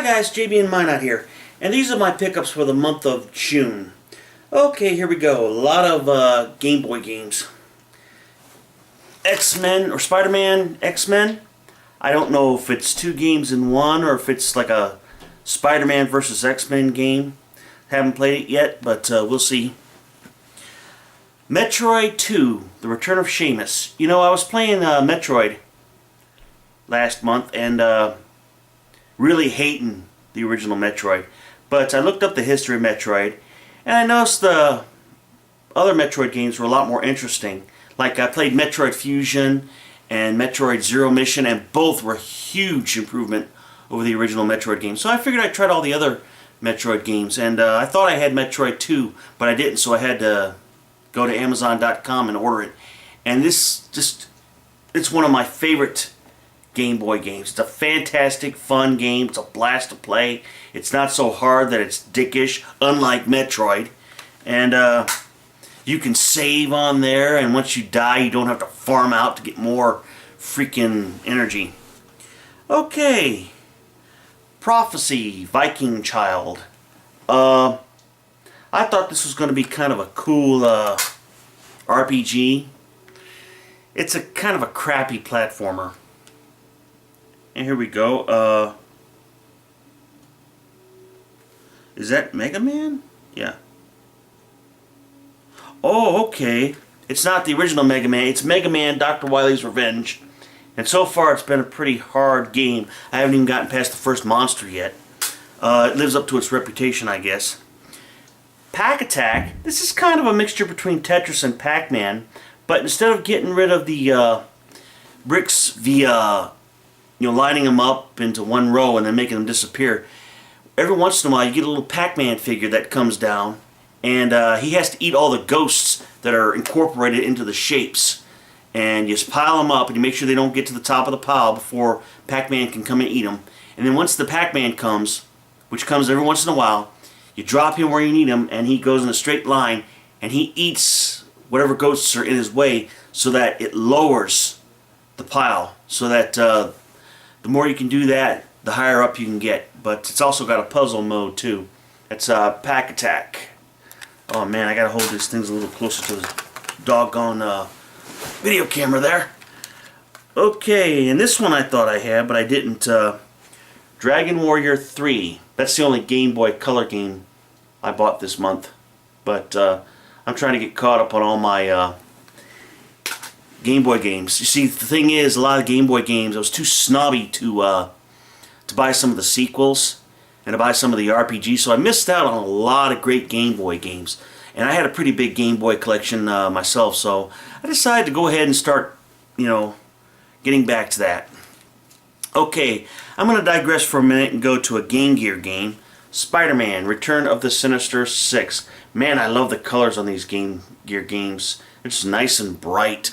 guys, JB and Minot here, and these are my pickups for the month of June. Okay, here we go. A lot of Game Boy games. X-Men, or Spider-Man X-Men. I don't know if it's two games in one, or if it's like a Spider-Man versus X-Men game. Haven't played it yet, but we'll see. Metroid 2, The Return of Samus. You know, I was playing Metroid last month, and really hating the original Metroid. But I looked up the history of Metroid, and I noticed the other Metroid games were a lot more interesting. Like, I played Metroid Fusion and Metroid Zero Mission, and both were huge improvement over the original Metroid game. So I figured I'd try all the other Metroid games, and I thought I had Metroid 2, but I didn't, so I had to go to Amazon.com and order it. And this it's one of my favorite Game Boy games. It's a fantastic, fun game. It's a blast to play. It's not so hard that it's dickish, unlike Metroid. And you can save on there, and once you die, you don't have to farm out to get more freaking energy. Okay. Prophecy, Viking Child. I thought this was going to be kind of a cool RPG. It's a kind of a crappy platformer. And here we go. Is that Mega Man? Yeah. Oh, okay. It's not the original Mega Man. It's Mega Man Dr. Wily's Revenge. And so far it's been a pretty hard game. I haven't even gotten past the first monster yet. It lives up to its reputation, I guess. Pack Attack. This is kind of a mixture between Tetris and Pac-Man. But instead of getting rid of the bricks via lining them up into one row and then making them disappear, every once in a while you get a little Pac-Man figure that comes down, and he has to eat all the ghosts that are incorporated into the shapes. And you just pile them up, and you make sure they don't get to the top of the pile before Pac-Man can come and eat them. And then once the Pac-Man comes, which comes every once in a while, you drop him where you need him, and he goes in a straight line, and he eats whatever ghosts are in his way, so that it lowers the pile, so that the more you can do that, the higher up you can get. But it's also got a puzzle mode too. It's Pack Attack. Oh man, I gotta hold these things a little closer to the doggone video camera there. Okay, and this one I thought I had, but I didn't. Dragon Warrior 3. That's the only Game Boy Color game I bought this month. But I'm trying to get caught up on all my Game Boy games. You see, the thing is, a lot of Game Boy games, I was too snobby to buy some of the sequels and to buy some of the RPGs, so I missed out on a lot of great Game Boy games. And I had a pretty big Game Boy collection myself, so I decided to go ahead and start, getting back to that. Okay, I'm going to digress for a minute and go to a Game Gear game. Spider-Man, Return of the Sinister Six. Man, I love the colors on these Game Gear games. They're just nice and bright.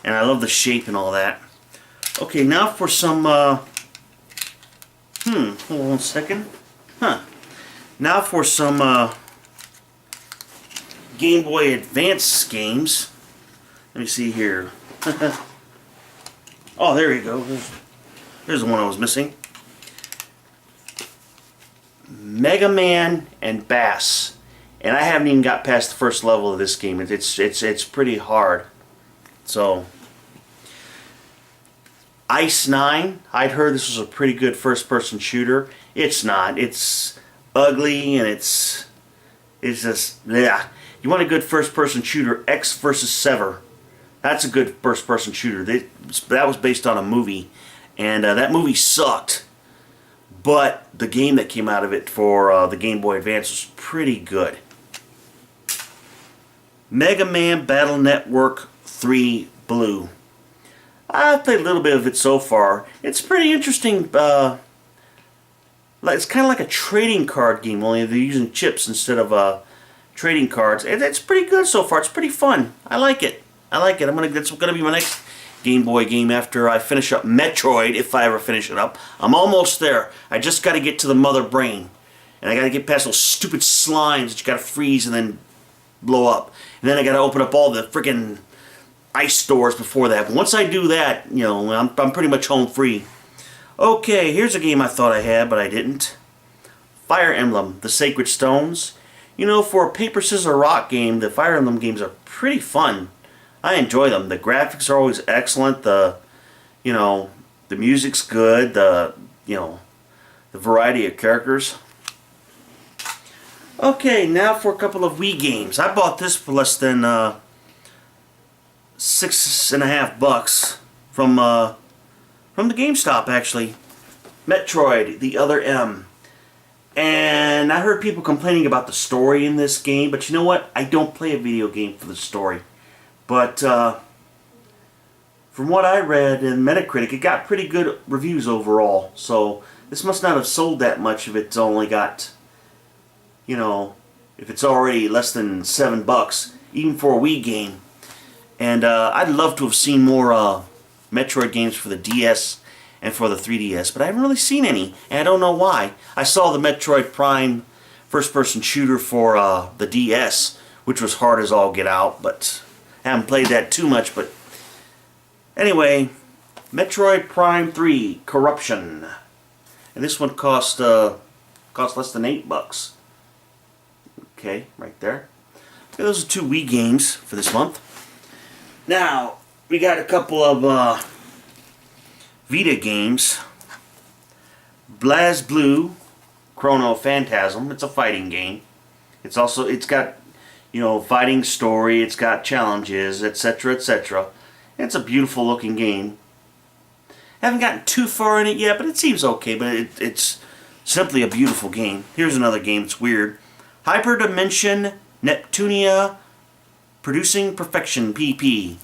And I love the shape and all that. Okay, now for some, hold on one second. Now for some, Game Boy Advance games. Let me see here. Oh, there you go. There's the one I was missing. Mega Man and Bass. And I haven't even got past the first level of this game. It's pretty hard. So, Ice 9. I'd heard this was a pretty good first-person shooter. It's not. It's ugly, and it's just, yeah. You want a good first-person shooter, X versus Sever. That's a good first-person shooter. That was based on a movie, and that movie sucked. But the game that came out of it for the Game Boy Advance was pretty good. Mega Man Battle Network 3 Blue. I've played a little bit of it so far. It's pretty interesting. It's kind of like a trading card game, only they're using chips instead of trading cards. And it's pretty good so far. It's pretty fun. I like it. That's gonna be my next Game Boy game after I finish up Metroid, if I ever finish it up. I'm almost there. I just got to get to the mother brain, and I got to get past those stupid slimes that you got to freeze and then blow up. And then I got to open up all the freaking ice stores before that. But once I do that, I'm pretty much home free. Okay, here's a game I thought I had, but I didn't. Fire Emblem, The Sacred Stones. You know, for a paper, scissors, rock game, the Fire Emblem games are pretty fun. I enjoy them. The graphics are always excellent. The music's good. The variety of characters. Okay, now for a couple of Wii games. I bought this for less than $6.50 from the GameStop, actually. Metroid: The Other M. And I heard people complaining about the story in this game, but you know what? I don't play a video game for the story. But from what I read in Metacritic, it got pretty good reviews overall. So this must not have sold that much if it's only got, if it's already less than $7, even for a Wii game. And I'd love to have seen more Metroid games for the DS and for the 3DS, but I haven't really seen any, and I don't know why. I saw the Metroid Prime first-person shooter for the DS, which was hard as all get out, but I haven't played that too much. But anyway, Metroid Prime 3 Corruption, and this one cost less than $8. Okay, right there. Okay, those are 2 Wii games for this month. Now we got a couple of Vita games. BlazBlue Chrono Phantasm. It's a fighting game. It's got fighting story, it's got challenges, etc., etc. It's a beautiful looking game. Haven't gotten too far in it yet, but it seems okay, but it's simply a beautiful game. Here's another game. It's weird. Hyperdimension Neptunia Producing Perfection PP.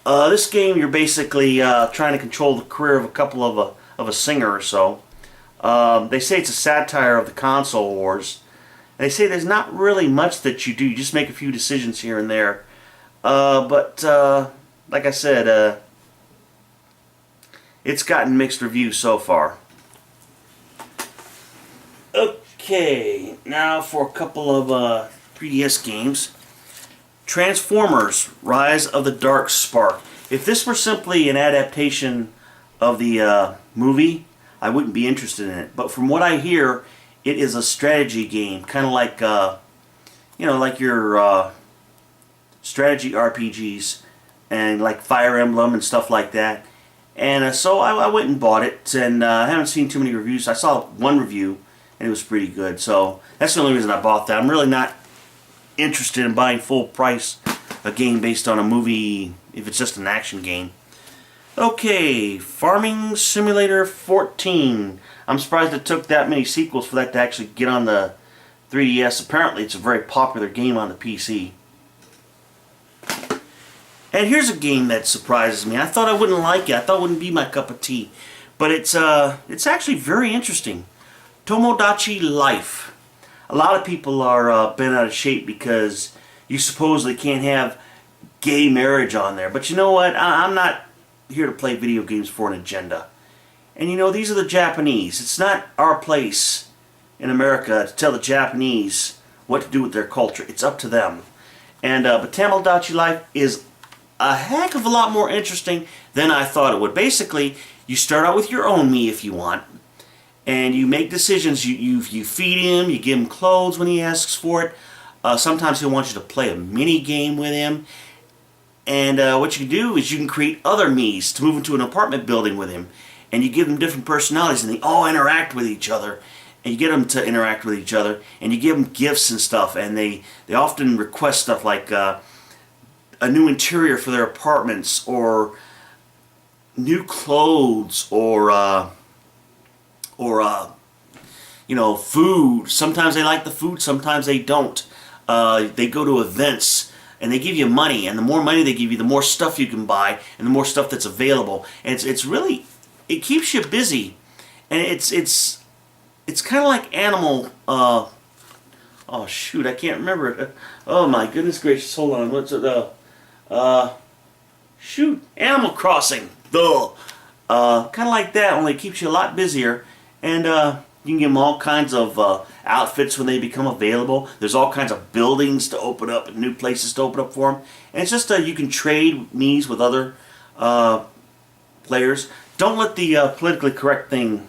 This game, you're basically trying to control the career of a couple of a singer or so. They say it's a satire of the console wars. They say there's not really much that you do. You just make a few decisions here and there. But like I said, it's gotten mixed reviews so far. Okay, now for a couple of 3DS games. Transformers: Rise of the Dark Spark. If this were simply an adaptation of the movie, I wouldn't be interested in it. But from what I hear, it is a strategy game, kind of like like your strategy RPGs and like Fire Emblem and stuff like that. And so I went and bought it, and I haven't seen too many reviews. I saw one review, and it was pretty good. So that's the only reason I bought that. I'm really not interested in buying full price a game based on a movie if it's just an action game. Okay, Farming Simulator 14. I'm surprised it took that many sequels for that to actually get on the 3DS. Apparently it's a very popular game on the PC. And here's a game that surprises me. I thought I wouldn't like it. I thought it wouldn't be my cup of tea. But it's actually very interesting. Tomodachi Life. A lot of people are bent out of shape because you supposedly can't have gay marriage on there. But you know what? I'm not here to play video games for an agenda. And these are the Japanese. It's not our place in America to tell the Japanese what to do with their culture. It's up to them. And but Tomodachi Life is a heck of a lot more interesting than I thought it would. Basically, you start out with your own me if you want. And you make decisions. You feed him, you give him clothes when he asks for it. Sometimes he'll want you to play a mini game with him. And what you can do is you can create other me's to move into an apartment building with him. And you give them different personalities, and they all interact with each other. And you get them to interact with each other, and you give them gifts and stuff. And they often request stuff like a new interior for their apartments, or new clothes, or food. Sometimes they like the food, sometimes they don't. They go to events and they give you money, and the more money they give you, the more stuff you can buy and the more stuff that's available. And it's really, it keeps you busy, and it's kind of like Animal. Oh shoot, I can't remember it. Oh my goodness gracious, hold on. What's it? Shoot, Animal Crossing. Kind of like that, only it keeps you a lot busier. And you can give them all kinds of outfits when they become available. There's all kinds of buildings to open up and new places to open up for them. And it's just you can trade me's with other players. don't let the politically correct thing,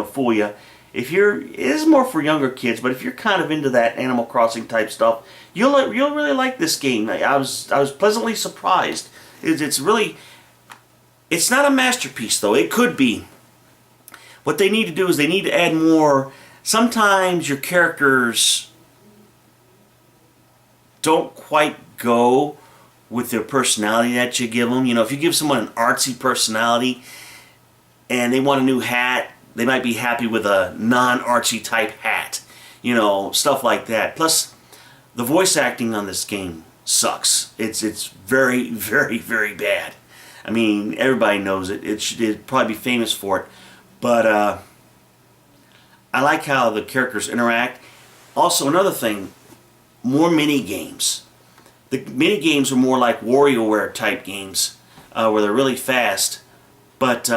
fool you. If it is more for younger kids, but if you're kind of into that Animal Crossing type stuff, you'll really like this game. I was pleasantly surprised. It's really, it's not a masterpiece though. It could be. What they need to do is they need to add more. Sometimes your characters don't quite go with their personality that you give them. If you give someone an artsy personality and they want a new hat, they might be happy with a non-artsy type hat. Stuff like that. Plus, the voice acting on this game sucks. It's very, very, very bad. I mean, everybody knows it. It'd probably be famous for it. But I like how the characters interact. Also, another thing, more mini games. The mini games are more like WarioWare type games, where they're really fast. But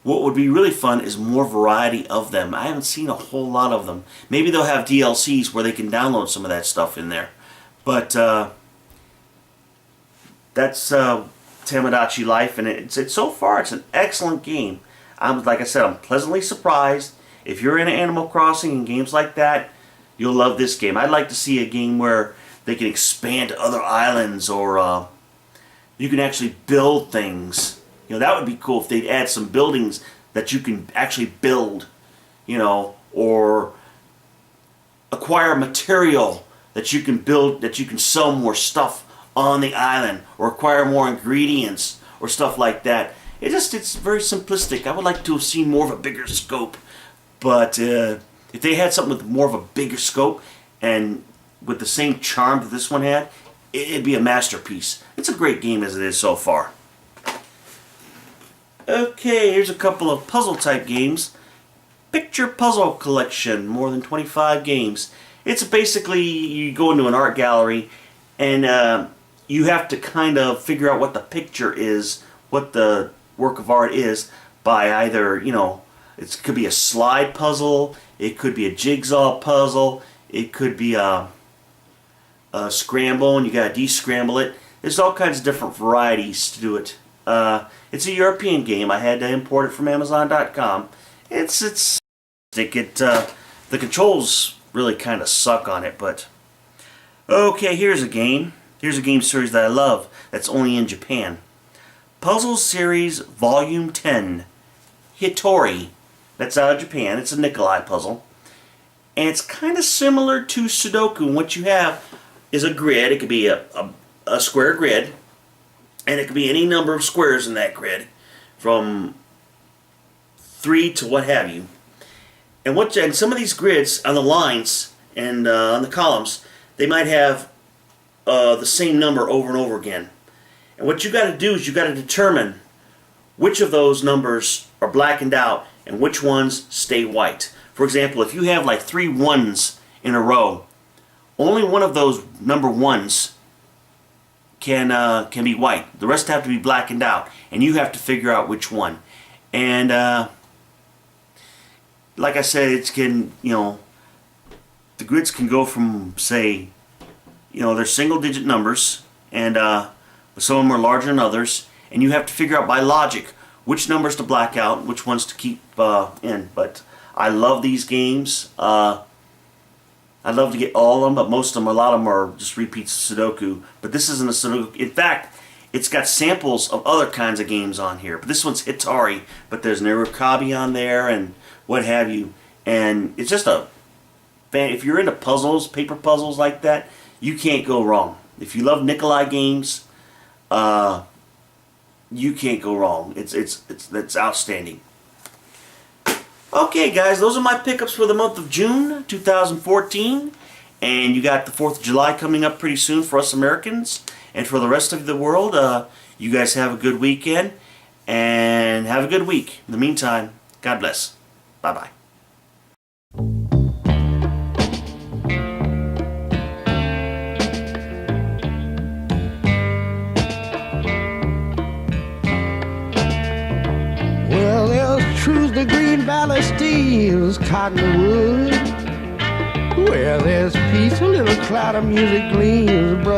what would be really fun is more variety of them. I haven't seen a whole lot of them. Maybe they'll have DLCs where they can download some of that stuff in there. But that's Tamagotchi Life, and it's so far it's an excellent game. Like I said, I'm pleasantly surprised. If you're into Animal Crossing and games like that, you'll love this game. I'd like to see a game where they can expand to other islands, or you can actually build things. That would be cool if they'd add some buildings that you can actually build, or acquire material that you can build, that you can sell more stuff on the island, or acquire more ingredients, or stuff like that. It's very simplistic. I would like to have seen more of a bigger scope, but if they had something with more of a bigger scope and with the same charm that this one had, it'd be a masterpiece. It's a great game as it is so far. Okay, here's a couple of puzzle type games. Picture Puzzle Collection, more than 25 games. It's basically, you go into an art gallery and you have to kind of figure out what the picture is, what the work of art is, by either, it could be a slide puzzle, it could be a jigsaw puzzle, it could be a scramble and you gotta de-scramble it. There's all kinds of different varieties to do it. It's a European game. I had to import it from Amazon.com. The controls really kind of suck on it, but okay, here's a game. Here's a game series that I love that's only in Japan. Puzzle Series Volume 10, Hitori. That's out of Japan. It's a Nikolai puzzle. And it's kind of similar to Sudoku. And what you have is a grid. It could be a square grid. And it could be any number of squares in that grid, from 3 to what have you. And some of these grids on the lines and on the columns, they might have the same number over and over again. And what you got to do is you got to determine which of those numbers are blackened out and which ones stay white. For example, if you have like 3 ones in a row, only one of those number ones can be white. The rest have to be blackened out, and you have to figure out which one. And like I said, the grids can go from, say, they're single-digit numbers, and some of them are larger than others, and you have to figure out by logic which numbers to black out, which ones to keep in. But I love these games. I'd love to get all of them, but a lot of them are just repeats of Sudoku. But this isn't a Sudoku. In fact, it's got samples of other kinds of games on here. But this one's Hitori, but there's Nerakabi on there and what have you. And it's just if you're into puzzles, paper puzzles like that, you can't go wrong. If you love Nikolai games, you can't go wrong. It's outstanding. Okay, guys, those are my pickups for the month of June 2014. And you got the 4th of July coming up pretty soon for us Americans. And for the rest of the world, you guys have a good weekend and have a good week. In the meantime, God bless. Bye-bye. Well, there's truth the Green Valley steals cottonwood. Where there's peace, a little cloud of music gleams, brother.